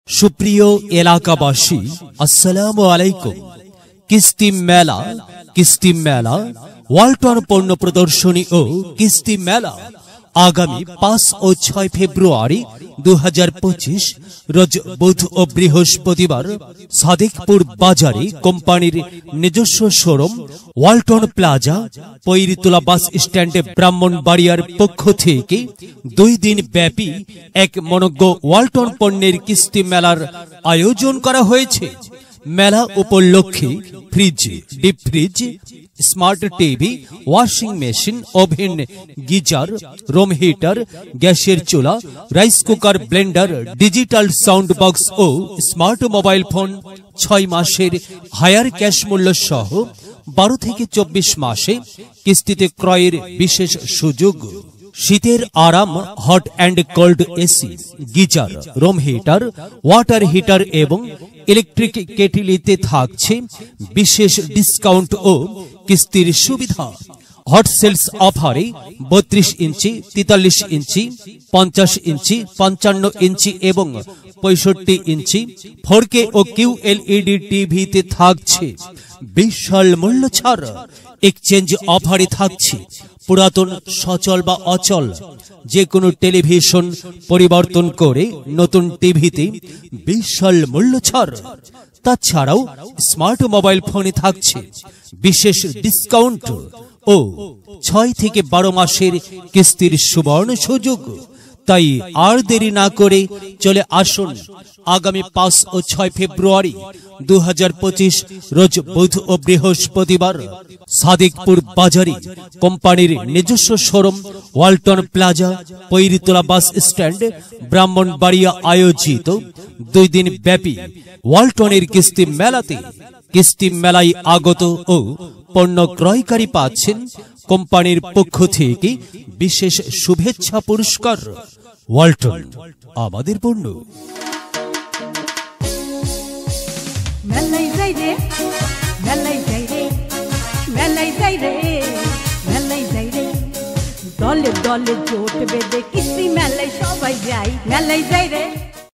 সুপ্রিয় এলাকাবাসী, আসসালামু আলাইকুম। কিস্তি মেলা ওয়ালটন পণ্য প্রদর্শনী ও কিস্তি মেলা আগামী 5 ও 6 ফেব্রুয়ারি 2025 রোজ বুধ ও বৃহস্পতিবার সাদিকপুর বাজারে কোম্পানির নিজস্ব শোরুম ওয়ালটন প্লাজা পৈরিতলা বাস স্ট্যান্ডে ব্রাহ্মণবাড়িয়ার পক্ষ থেকে 2 দিন ব্যাপী এক মনোজ্ঞ ওয়ালটন পণ্যের কিস্তি মেলার আয়োজন করা হয়েছে। মেলা উপলক্ষে fridge, deep fridge, smart TV, washing machine, oven, geyser, room heater, গ্যাসের চুলা, rice cooker, blender, digital sound box ও স্মার্ট মোবাইল ফোন 6 মাসের হায়ার ক্যাশ মূল্য সহ 12 থেকে 24 মাসে কিস্তিতে ক্রয়ের বিশেষ সুযোগ। শীতের আরাম, hot and cold AC, geyser, room heater, water heater এবং ইলেকট্রিক কেটলিতে থাকছে বিশেষ ডিসকাউন্ট ও কিস্তির সুবিধা। হট সেলস অফারে 32 ইঞ্চি, 43 ইঞ্চি, 50 ইঞ্চি, 55 ইঞ্চি এবং 65 ইঞ্চি 4K ও QLED টিভিতে থাকছে বিশাল মূল্য ছাড়। এক্সচেঞ্জ অফারে থাকছে পুরাতন, সচল বা অচল যে কোনো টেলিভিশন পরিবর্তন করে নতুন টিভিতে বিশাল মূল্য ছাড়। তাছাড়াও স্মার্ট মোবাইল ফোনে থাকছে বিশেষ ডিসকাউন্ট ও 6 থেকে 12 মাসের কিস্তির সুবর্ণ সুযোগ। তাই আর দেরি না করে চলে আসুন আগামী 5 ও 6 ফেব্রুয়ারি 2025 রোজ বুধ ও বৃহস্পতিবার সাদিকপুর বাজারে কোম্পানির নিজস্ব showroom Walton plaza Poiritola bus stand Brahmanbaria আয়োজিত 2 দিন ব্যাপী ওয়ালটনের কিস্তি মেলাতে কিস্তি মেলায় আগত ও পণ্য ক্রয়কারী পাচ্ছেন কোম্পানির পক্ষ থেকে বিশেষ শুভেচ্ছা পুরস্কার। ওয়ালটন, আমাদের পণ্য। মেলাই যাই রে, মেলাই যাই রে, মেলাই যাই রে, মেলাই যাই রে, দলে দলে জোট বেঁধে কিস্তি মেলায় সবাই যাই, মেলাই যাই রে।